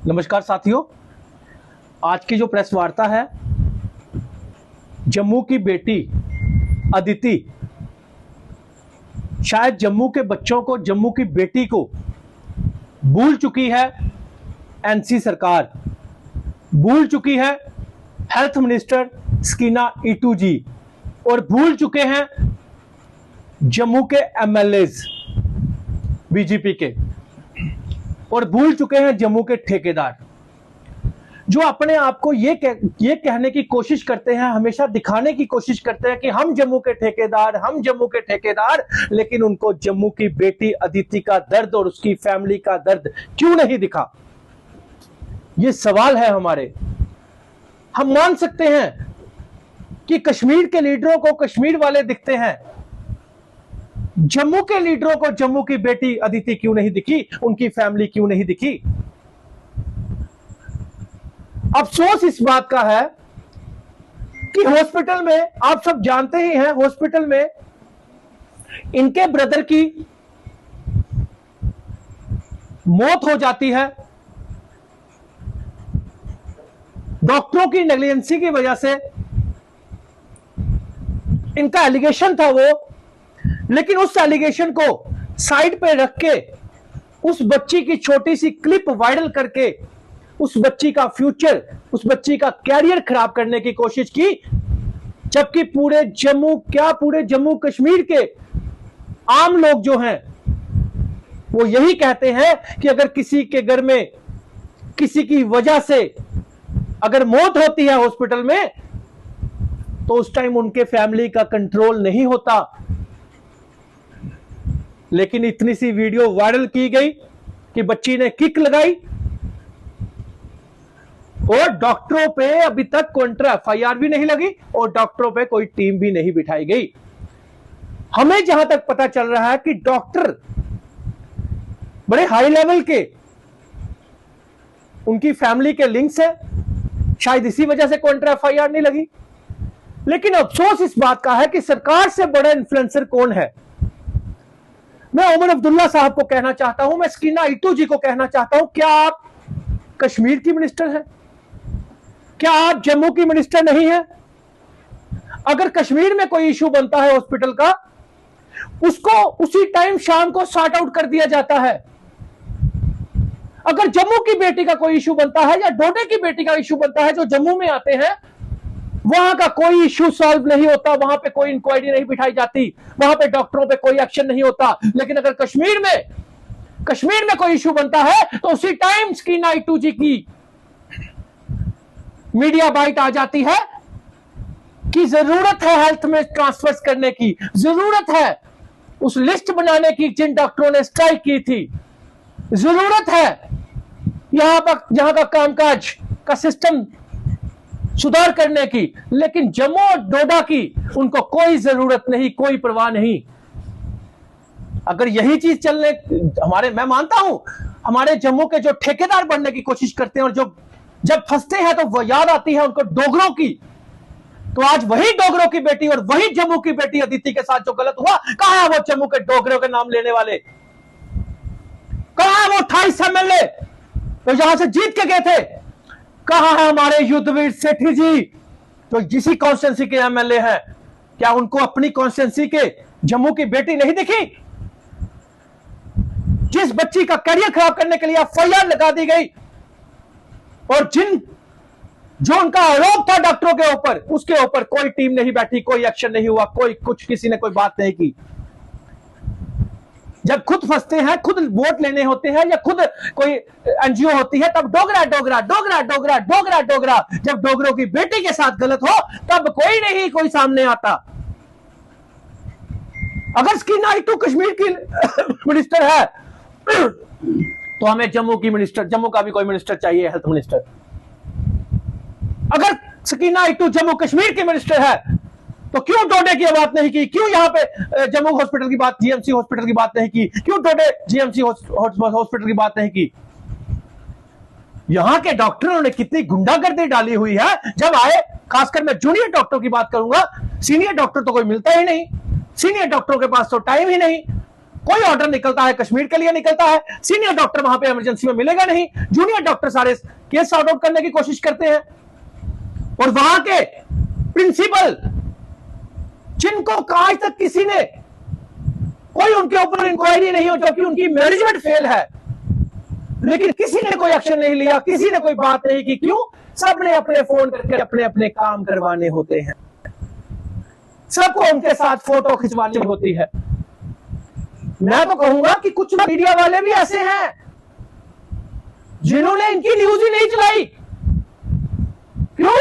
नमस्कार साथियों, आज की जो प्रेस वार्ता है, जम्मू की बेटी अदिति, शायद जम्मू के बच्चों को, जम्मू की बेटी को भूल चुकी है एनसी सरकार, भूल चुकी है हेल्थ मिनिस्टर स्कीना इटू जी, और भूल चुके हैं जम्मू के एमएलएज बीजेपी के, और भूल चुके हैं जम्मू के ठेकेदार जो अपने आप को ये कहने की कोशिश करते हैं, हमेशा दिखाने की कोशिश करते हैं कि हम जम्मू के ठेकेदार, हम जम्मू के ठेकेदार, लेकिन उनको जम्मू की बेटी अदिति का दर्द और उसकी फैमिली का दर्द क्यों नहीं दिखा? ये सवाल है हमारे। हम मान सकते हैं कि कश्मीर के लीडरों को कश्मीर वाले दिखते हैं, जम्मू के लीडरों को जम्मू की बेटी अदिति क्यों नहीं दिखी, उनकी फैमिली क्यों नहीं दिखी? अफसोस इस बात का है कि हॉस्पिटल में, आप सब जानते ही हैं, हॉस्पिटल में इनके ब्रदर की मौत हो जाती है डॉक्टरों की नेग्लिजेंसी की वजह से। इनका एलिगेशन था वो, लेकिन उस एलिगेशन को साइड पे रख के उस बच्ची की छोटी सी क्लिप वायरल करके उस बच्ची का फ्यूचर, उस बच्ची का कैरियर खराब करने की कोशिश की, जबकि पूरे जम्मू कश्मीर के आम लोग जो हैं वो यही कहते हैं कि अगर किसी के घर में किसी की वजह से अगर मौत होती है हॉस्पिटल में, तो उस टाइम उनके फैमिली का कंट्रोल नहीं होता। लेकिन इतनी सी वीडियो वायरल की गई कि बच्ची ने किक लगाई और डॉक्टरों पे अभी तक काउंटर एफआईआर भी नहीं लगी और डॉक्टरों पे कोई टीम भी नहीं बिठाई गई। हमें जहां तक पता चल रहा है कि डॉक्टर बड़े हाई लेवल के, उनकी फैमिली के लिंक्स है, शायद इसी वजह से काउंटर एफआईआर नहीं लगी। लेकिन अफसोस इस बात का है कि सरकार से बड़ा इन्फ्लुएंसर कौन है? मैं उमर अब्दुल्ला साहब को कहना चाहता हूं, मैं स्कीना इटू जी को कहना चाहता हूं, क्या आप कश्मीर की मिनिस्टर हैं? क्या आप जम्मू की मिनिस्टर नहीं है? अगर कश्मीर में कोई इशू बनता है हॉस्पिटल का, उसको उसी टाइम शाम को सॉर्ट आउट कर दिया जाता है। अगर जम्मू की बेटी का कोई इशू बनता है या डोडे की बेटी का इशू बनता है जो जम्मू में आते हैं, वहां का कोई इश्यू सॉल्व नहीं होता, वहां पे कोई इंक्वायरी नहीं बिठाई जाती, वहां पे डॉक्टरों पे कोई एक्शन नहीं होता। लेकिन अगर कश्मीर में कोई इश्यू बनता है तो उसी टाइम स्कीना इटू जी की मीडिया बाइट आ जाती है कि जरूरत है हेल्थ में ट्रांसफर्स करने की, जरूरत है उस लिस्ट बनाने की जिन डॉक्टरों ने स्ट्राइक की थी, जरूरत है यहां का कामकाज का सिस्टम सुधार करने की। लेकिन जम्मू और डोडा की उनको कोई जरूरत नहीं, कोई परवाह नहीं। अगर यही चीज चलने, मैं मानता हूं हमारे जम्मू के जो ठेकेदार बनने की कोशिश करते हैं और जो जब फंसते हैं तो वो याद आती है उनको डोगरों की, तो आज वही डोगरों की बेटी और वही जम्मू की बेटी अदिति के साथ जो गलत हुआ, कहां है वो जम्मू के डोगरों के नाम लेने वाले? कहां है वो 28 एमएलए तो यहां से जीत के गए थे? कहां है हमारे युद्धवीर सेठी जी जो जिसी कॉन्स्टिट्यूंसी के एमएलए हैं? क्या उनको अपनी कॉन्स्टिट्यूंसी के जम्मू की बेटी नहीं दिखी? जिस बच्ची का करियर खराब करने के लिए एफआईआर लगा दी गई और जो उनका आरोप था डॉक्टरों के ऊपर, उसके ऊपर कोई टीम नहीं बैठी, कोई एक्शन नहीं हुआ, किसी ने कोई बात नहीं की। जब खुद फंसते हैं, खुद वोट लेने होते हैं या खुद कोई एनजीओ होती है, तब डोगरा डोगरा डोगरा डोगरा डोगरा डोगरा, जब डोगरों की बेटी के साथ गलत हो तब कोई सामने आता। अगर स्कीना इटू कश्मीर की मिनिस्टर है तो हमें जम्मू का भी कोई मिनिस्टर चाहिए, हेल्थ मिनिस्टर। अगर स्कीना इटू जम्मू कश्मीर की मिनिस्टर है तो क्यों डोडे की बात नहीं की? क्यों यहां पे जम्मू हॉस्पिटल की बात, जीएमसी हॉस्पिटल की बात नहीं की? क्यों डोडे जीएमसी हॉस्पिटल की बात नहीं की? यहां के डॉक्टरों ने कितनी गुंडागर्दी डाली हुई है। जब आए, खासकर मैं जूनियर डॉक्टर की बात करूंगा, सीनियर डॉक्टर तो कोई मिलता ही नहीं, सीनियर डॉक्टरों के पास तो टाइम ही नहीं। कोई ऑर्डर निकलता है कश्मीर के लिए निकलता है, सीनियर डॉक्टर वहां पे इमरजेंसी में मिलेगा नहीं, जूनियर डॉक्टर सारे केस सॉर्ट आउट करने की कोशिश करते हैं। और वहां के प्रिंसिपल जिनको आज तक किसी ने कोई उनके ऊपर इंक्वायरी नहीं हो, जो कि उनकी मैनेजमेंट फेल है, लेकिन किसी ने कोई एक्शन नहीं लिया, किसी ने कोई बात नहीं की। क्यों? सबने अपने फोन करके अपने अपने काम करवाने होते हैं, सबको उनके साथ फोटो खिंचवानी होती है। मैं तो कहूंगा कि कुछ मीडिया वाले भी ऐसे हैं जिन्होंने इनकी न्यूज ही नहीं चलाई। क्यों?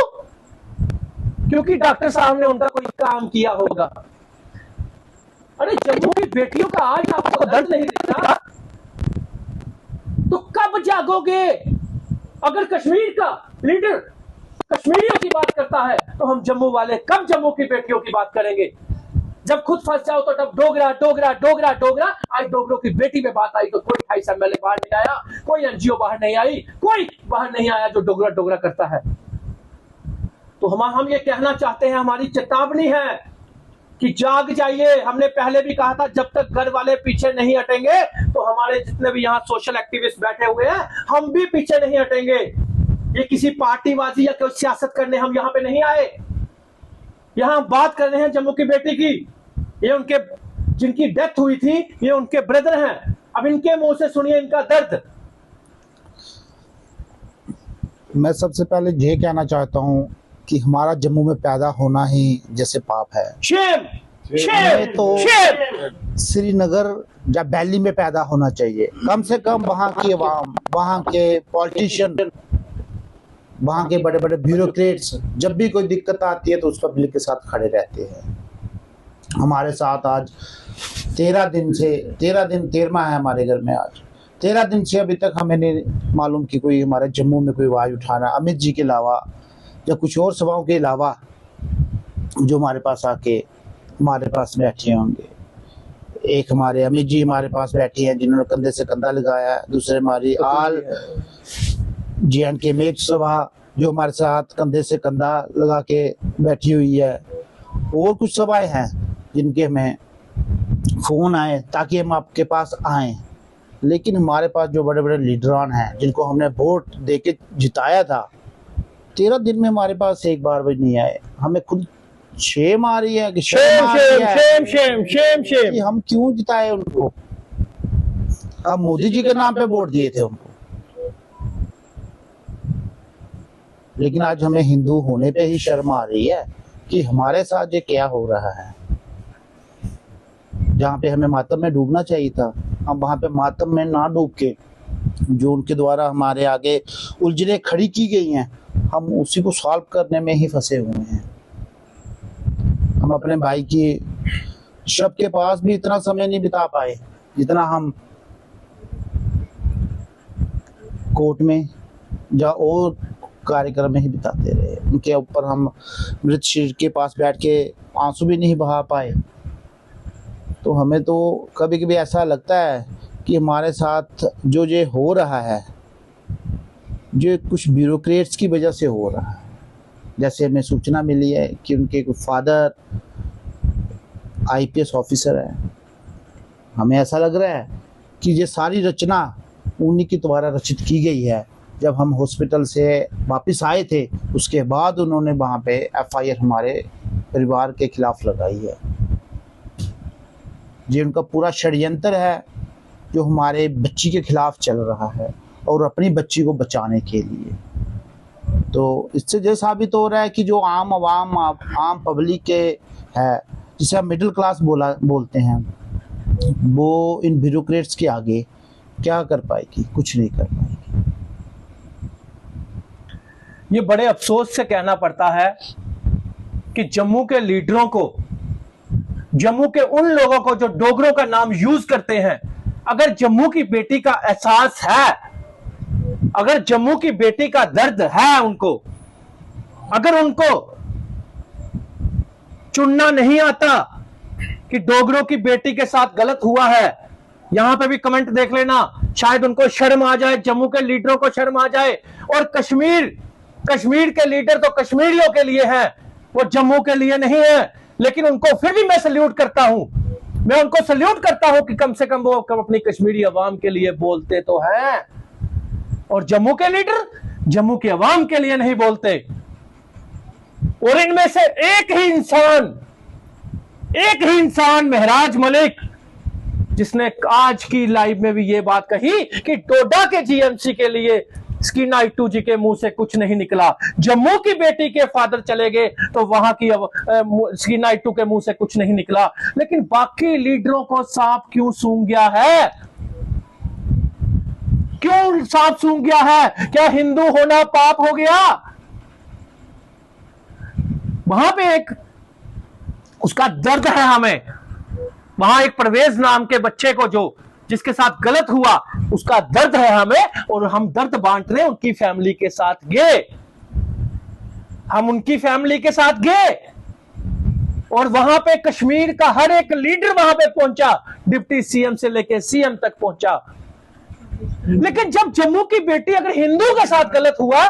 क्योंकि डॉक्टर साहब ने उनका कोई काम किया होगा। अरे जम्मू की बेटियों का आज आपको दर्द नहीं दिखता तो कब जागोगे? अगर कश्मीर का लीडर कश्मीरियों की बात करता है तो हम जम्मू वाले कब जम्मू की बेटियों की बात करेंगे? जब खुद फंस जाओ तो तब डोगरा डोगरा डोगरा डोगरा। आज डोगरों की बेटी में बात आई तो कोई 28 एमएलए बाहर नहीं आया, कोई एनजीओ बाहर नहीं आई, कोई बाहर नहीं आया जो डोगरा डोगरा करता है। तो हम ये कहना चाहते हैं, हमारी चेतावनी है कि जाग जाइए। हमने पहले भी कहा था जब तक घर वाले पीछे नहीं हटेंगे तो हमारे जितने भी यहाँ सोशल एक्टिविस्ट बैठे हुए हैं हम भी पीछे नहीं हटेंगे। ये किसी पार्टीबाजी या कोई सियासत करने हम यहाँ पे नहीं आए। यहाँ बात कर रहे हैं जम्मू की बेटी की। ये उनके जिनकी डेथ हुई थी ये उनके ब्रदर हैं। अब इनके मुंह से सुनिए इनका दर्द। मैं सबसे पहले ये कहना चाहता हूँ कि हमारा जम्मू में पैदा होना ही जैसे पाप है। शेम, हमें तो शेम। श्रीनगर या दिल्ली में पैदा होना चाहिए। कम से कम वहाँ की आवाम, वहाँ के पॉलिटिशियन, वहाँ के बड़े बड़े ब्यूरोक्रेट्स जब भी कोई दिक्कत आती है तो उस पब्लिक के साथ खड़े रहते हैं। हमारे साथ आज 13वां है हमारे घर में। आज 13 दिन से अभी तक हमें नहीं मालूम कि कोई हमारे जम्मू में कोई आवाज उठाना, अमित जी के अलावा या कुछ और सभाओं के अलावा जो हमारे पास आके हमारे पास बैठे होंगे। एक हमारे अमित जी हमारे पास बैठी हैं जिन्होंने कंधे से कंधा लगाया है। दूसरे हमारी आल JNK मेघ सभा जो हमारे साथ कंधे से कंधा लगा के बैठी हुई है। और कुछ सभाएं हैं जिनके हमें फोन आए ताकि हम आपके पास आए, लेकिन हमारे पास जो बड़े बड़े लीडरान हैं जिनको हमने वोट देके जिताया था 13 दिन में हमारे पास एक बार भी नहीं आए। हमें खुद शेम आ रही है कि शेम कि हम क्यों जिताए उनको। अब मोदी जी के नाम पे वोट दिए थे उनको, लेकिन आज हमें हिंदू होने पे ही शर्म आ रही है कि हमारे साथ ये क्या हो रहा है। जहाँ पे हमें मातम में डूबना चाहिए था हम वहां पे मातम में ना डूब के जो उनके द्वारा हमारे आगे उलझने खड़ी की गई हैं हम उसी को सॉल्व करने में ही फंसे हुए हैं। हम अपने भाई की शव के पास भी इतना समय नहीं बिता पाए जितना हम कोर्ट में या और कार्यक्रम में ही बिताते रहे। उनके ऊपर हम मृत शरीर के पास बैठ के आंसू भी नहीं बहा पाए। तो हमें तो कभी कभी ऐसा लगता है कि हमारे साथ जो ये हो रहा है जो कुछ ब्यूरोक्रेट्स की वजह से हो रहा है। जैसे हमें सूचना मिली है कि उनके फादर IPS ऑफिसर है। हमें ऐसा लग रहा है कि ये सारी रचना उन्हीं के द्वारा रचित की गई है। जब हम हॉस्पिटल से वापस आए थे उसके बाद उन्होंने वहाँ पे FIR हमारे परिवार के खिलाफ लगाई है। ये उनका पूरा षड्यंत्र है जो हमारे बच्ची के खिलाफ चल रहा है और अपनी बच्ची को बचाने के लिए। तो इससे ये साबित हो रहा है कि जो आम आवाम आम पब्लिक के है जिसे हम मिडिल क्लास बोलते हैं वो इन ब्यूरोक्रेट्स के आगे क्या कर पाएगी? कुछ नहीं कर पाएगी। ये बड़े अफसोस से कहना पड़ता है कि जम्मू के लीडरों को, जम्मू के उन लोगों को जो डोगरों का नाम यूज करते हैं, अगर जम्मू की बेटी का एहसास है, अगर जम्मू की बेटी का दर्द है उनको, अगर उनको चुनना नहीं आता कि डोगरों की बेटी के साथ गलत हुआ है, यहां पे भी कमेंट देख लेना, शायद उनको शर्म आ जाए, जम्मू के लीडरों को शर्म आ जाए। और कश्मीर के लीडर तो कश्मीरियों के लिए हैं, वो जम्मू के लिए नहीं है। लेकिन उनको फिर भी मैं सल्यूट करता हूं। मैं उनको सल्यूट करता हूं कि कम से कम वो अपनी कश्मीरी अवाम के लिए बोलते तो हैं, और जम्मू के लीडर जम्मू की अवाम के लिए नहीं बोलते। और इनमें से एक ही इंसान महराज मलिक, जिसने आज की लाइव में भी ये बात कही कि डोडा के जीएमसी के लिए स्कीना इट्टू जी के मुंह से कुछ नहीं निकला, जम्मू की बेटी के फादर चले गए तो वहां की स्कीना इट्टू के मुंह से कुछ नहीं निकला। लेकिन बाकी लीडरों को सांप क्यों सूंघ गया है? क्यों सांप सूंघ गया है? क्या हिंदू होना पाप हो गया? वहां पे एक उसका दर्द है हमें, वहां एक परवेज नाम के बच्चे को जिसके साथ गलत हुआ, उसका दर्द है हमें, और हम दर्द बांट रहे हैं। उनकी फैमिली के साथ गए, हम उनकी फैमिली के साथ गए, और वहां पे कश्मीर का हर एक लीडर वहां पे पहुंचा, डिप्टी सीएम से लेके सीएम तक पहुंचा। लेकिन जब जम्मू की बेटी अगर हिंदू के साथ गलत हुआ,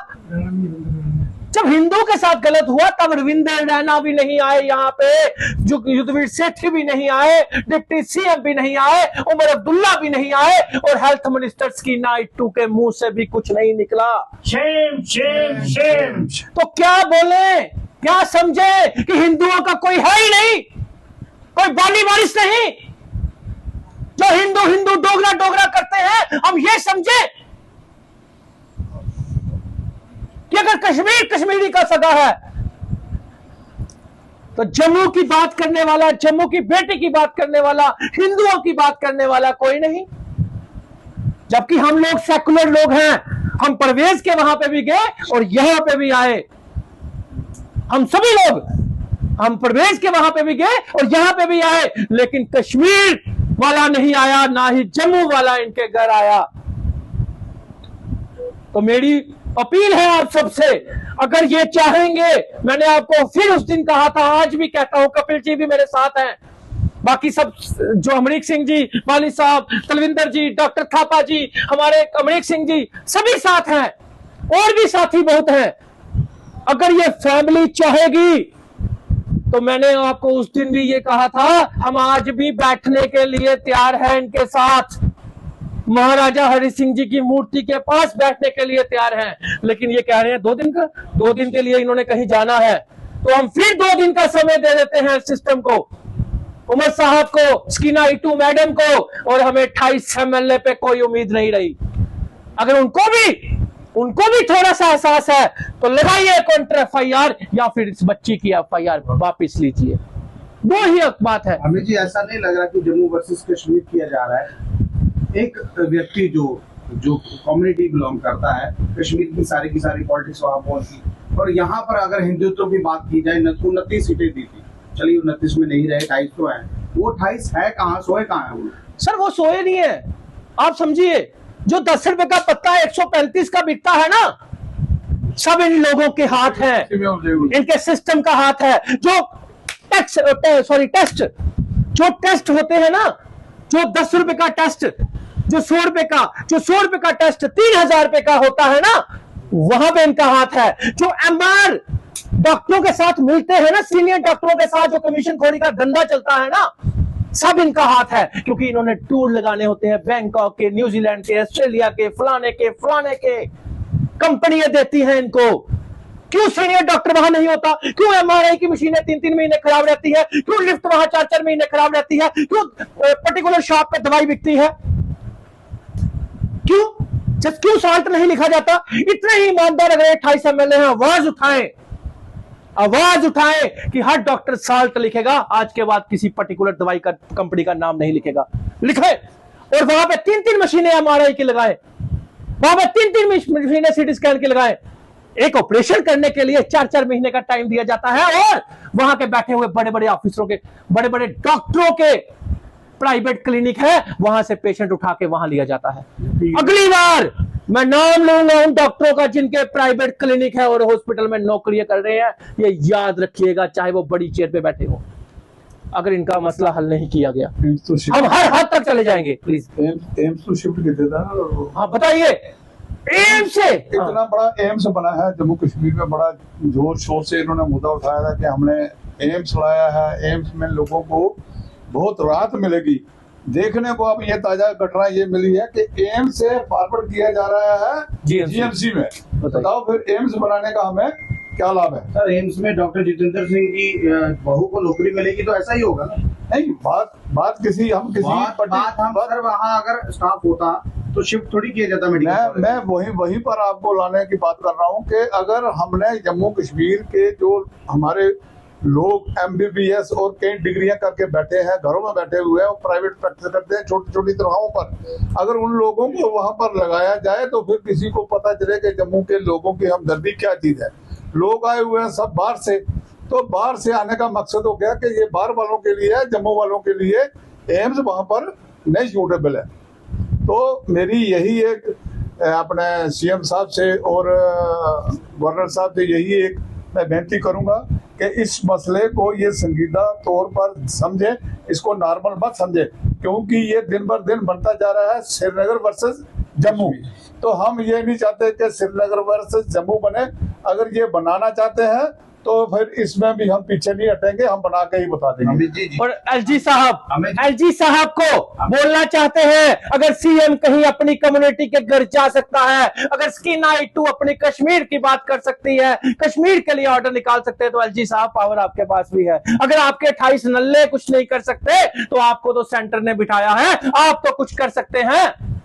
जब हिंदू के साथ गलत हुआ, तब रविंदर रैना भी नहीं आए यहाँ पे, जो युद्धवीर सेठी भी नहीं आए, डिप्टी सीएम भी नहीं आए, उमर अब्दुल्ला भी नहीं आए, और हेल्थ मिनिस्टर स्कीना इट्टू के मुंह से भी कुछ नहीं निकला। Shem Shem Shem. तो क्या बोले, क्या समझे कि हिंदुओं का कोई है ही नहीं, कोई बाली वारिस नहीं? जो हिंदू हिंदू डोगरा डोगरा करते हैं, हम ये समझे कि अगर कश्मीर कश्मीरी का सगा है तो जम्मू की बात करने वाला, जम्मू की बेटी की बात करने वाला, हिंदुओं की बात करने वाला कोई नहीं। जबकि हम लोग सेकुलर लोग हैं, हम परवेज के वहां पे भी गए और यहां पे भी आए, हम सभी लोग, हम परवेज के वहां पे भी गए और यहां पे भी आए, लेकिन कश्मीर वाला नहीं आया, ना ही जम्मू वाला इनके घर आया। तो मेरी अपील है आप सबसे, अगर ये चाहेंगे, मैंने आपको फिर उस दिन कहा था, आज भी कहता हूं, कपिल जी भी मेरे साथ हैं, बाकी सब जो अमरीक सिंह जी, वाली साहब, तलविंदर जी, डॉक्टर थापा जी, हमारे अमरीक सिंह जी, सभी साथ हैं, और भी साथी बहुत हैं। अगर ये फैमिली चाहेगी तो मैंने आपको उस दिन भी ये कहा था, हम आज भी बैठने के लिए तैयार हैं इनके साथ, महाराजा हरि सिंह जी की मूर्ति के पास बैठने के लिए तैयार हैं। लेकिन ये कह रहे हैं 2 दिन का, 2 दिन के लिए इन्होंने कहीं जाना है, तो हम फिर 2 दिन का समय दे देते हैं सिस्टम को, उमर साहब को, स्कीना इट्टू मैडम को, और हमें 28 एमएलए पे कोई उम्मीद नहीं रही। अगर उनको भी थोड़ा सा एहसास है तो लगाइए काउंटर एफआईआर, या फिर इस बच्ची की एफआईआर वापिस लीजिए। 2 ही बात है। हमें जी ऐसा नहीं लग रहा कि जम्मू वर्सेस कश्मीर किया जा रहा है। एक व्यक्ति जो कम्युनिटी बिलोंग करता है, कश्मीर की सारी पॉलिटिक्स वहां पहुंची, और यहाँ पर अगर हिंदुत्व की बात की जाए, 29 सीटें दी थी, चलिए 29 में नहीं रहे, 28 तो है, वो 28 है कहाँ, सोए कहाँ है वो? सर वो सोए नहीं है, आप समझिए, जो 10 रुपए का पत्ता 135 का बिकता है ना, सब इन लोगों के हाथ है, इनके सिस्टम का हाथ है। जो टेस्ट होते हैं ना, जो 10 रुपए का टेस्ट, जो 100 रुपए का टेस्ट 3000 रुपए का होता है ना, वहां पे इनका हाथ है। जो एमआर डॉक्टरों के साथ मिलते हैं ना, सीनियर डॉक्टरों के साथ जो कमीशन खोरी का धंधा चलता है ना, सब इनका हाथ है, क्योंकि इन्होंने टूर लगाने होते हैं बैंकॉक के, न्यूजीलैंड के, ऑस्ट्रेलिया के, फलाने के कंपनियां देती हैं इनको। क्यों सीनियर डॉक्टर वहां नहीं होता? क्यों एमआरआई की मशीनें 3-3 महीने खराब रहती है? क्यों लिफ्ट वहां 4-4 महीने खराब रहती है? क्यों पर्टिकुलर शॉप पे दवाई बिकती है? क्यों साल्ट नहीं लिखा जाता? इतने ही ईमानदार अगर 28 एमएलए हैं, आवाज उठाएं कि हर डॉक्टर साल्ट लिखेगा, आज के बाद किसी पर्टिकुलर दवाई का कंपनी का नाम नहीं लिखेगा, लिखे। और वहां पे 3-3 मशीनें एमआरआई की लगाए, वहां पे 3-3 मशीनें सीटी स्कैन की लगाए। एक ऑपरेशन करने के लिए 4-4 महीने का टाइम दिया जाता है, और वहां के बैठे हुए बड़े बड़े ऑफिसरों के, बड़े बड़े डॉक्टरों के प्राइवेट क्लिनिक है, वहां से पेशेंट उठा के वहां लिया जाता है। अगली बार मैं नाम लूंगा उन डॉक्टरों का जिनके प्राइवेट क्लिनिक है और हॉस्पिटल में नौकरियां कर रहे हैं, ये याद रखिएगा, चाहे वो बड़ी चेयर पे बैठे हो। अगर इनका मसला हल नहीं किया गया, हम हर हद तक चले जाएंगे। प्लीज एम्स तो शिफ्ट कर देता है। हाँ बताइए, एम्स से इतना बड़ा एम्स बना है जम्मू कश्मीर में, बड़ा जोर शोर से इन्होंने मुद्दा उठाया था कि हमने एम्स लाया है, एम्स में लोगों को बहुत राहत मिलेगी। देखने को अब ये ताजा घटना ये मिली है कि एम्स से फॉरवर्ड किया जा रहा है जीएमसी में। बताओ फिर एम्स बनाने का हमें क्या लाभ है? सर एम्स में डॉक्टर जितेंद्र सिंह की बहू को नौकरी मिलेगी तो ऐसा ही होगा ना? नहीं, बात किसी हम सर वहाँ अगर स्टाफ होता तो शिफ्ट थोड़ी किया जाता मेडिकल। मैं वहीं पर आपको लाने की बात कर रहा हूँ कि अगर हमने जम्मू कश्मीर के जो हमारे लोग MBBS और कई डिग्रियां करके बैठे हैं, घरों में बैठे हुए हैं, प्राइवेट प्रैक्टिस करते हैं छोटी छोटी तनख्वाहों पर, अगर उन लोगों को वहां पर लगाया जाए तो फिर किसी को पता चले कि जम्मू के लोगों की हमदर्दी क्या चीज है। लोग आए हुए हैं सब बाहर से, तो बाहर से आने का मकसद हो गया कि ये बाहर वालों के लिए है, जम्मू वालों के लिए एम्स वहां पर नहीं सूटेबल है। तो मेरी यही एक अपने CM साहब से और गवर्नर साहब से यही एक मैं बेनती करूंगा कि इस मसले को ये संजीदा तौर पर समझे, इसको नॉर्मल मत समझे, क्योंकि ये दिन बर दिन बनता जा रहा है श्रीनगर वर्सेस जम्मू। तो हम ये नहीं चाहते कि श्रीनगर वर्सेस जम्मू बने। अगर ये बनाना चाहते हैं तो फिर इसमें भी हम पीछे नहीं हटेंगे, हम बना के ही बता देंगे। और LG साहब को बोलना चाहते हैं, अगर CM कहीं अपनी कम्युनिटी के घर जा सकता है, अगर स्कीना इटू अपनी कश्मीर की बात कर सकती है, कश्मीर के लिए ऑर्डर निकाल सकते हैं, तो LG साहब पावर आपके पास भी है। अगर आपके 28 नल्ले कुछ नहीं कर सकते तो आपको तो सेंटर ने बिठाया है, आप तो कुछ कर सकते हैं।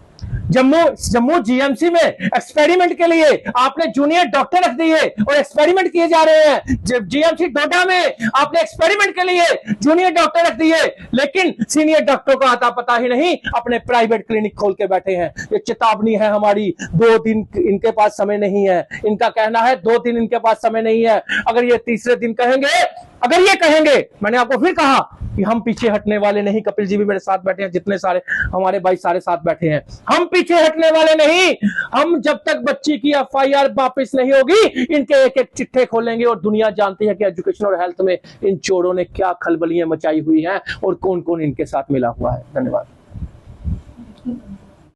जम्मू GMC में एक्सपेरिमेंट के लिए आपने जूनियर डॉक्टर रख दिए और एक्सपेरिमेंट किए जा रहे हैं। GMC डोडा में आपने एक्सपेरिमेंट के लिए जूनियर डॉक्टर रख दिए, लेकिन सीनियर डॉक्टरों का आता पता ही नहीं, अपने प्राइवेट क्लिनिक खोल के बैठे हैं। ये चेतावनी है हमारी, 2 दिन इनके पास समय नहीं है। इनका कहना है 2 दिन इनके पास समय नहीं है। अगर ये तीसरे दिन कहेंगे, मैंने आपको फिर कहा कि हम पीछे हटने वाले नहीं। कपिल जी भी मेरे साथ बैठे हैं, जितने सारे हमारे भाई सारे साथ बैठे हैं, हम पीछे हटने वाले नहीं। हम जब तक बच्ची की FIR वापस नहीं होगी, इनके एक एक चिट्ठे खोलेंगे। और दुनिया जानती है कि एजुकेशन और हेल्थ में इन चोरों ने क्या खलबलियां मचाई हुई हैं और कौन कौन इनके साथ मिला हुआ है। धन्यवाद।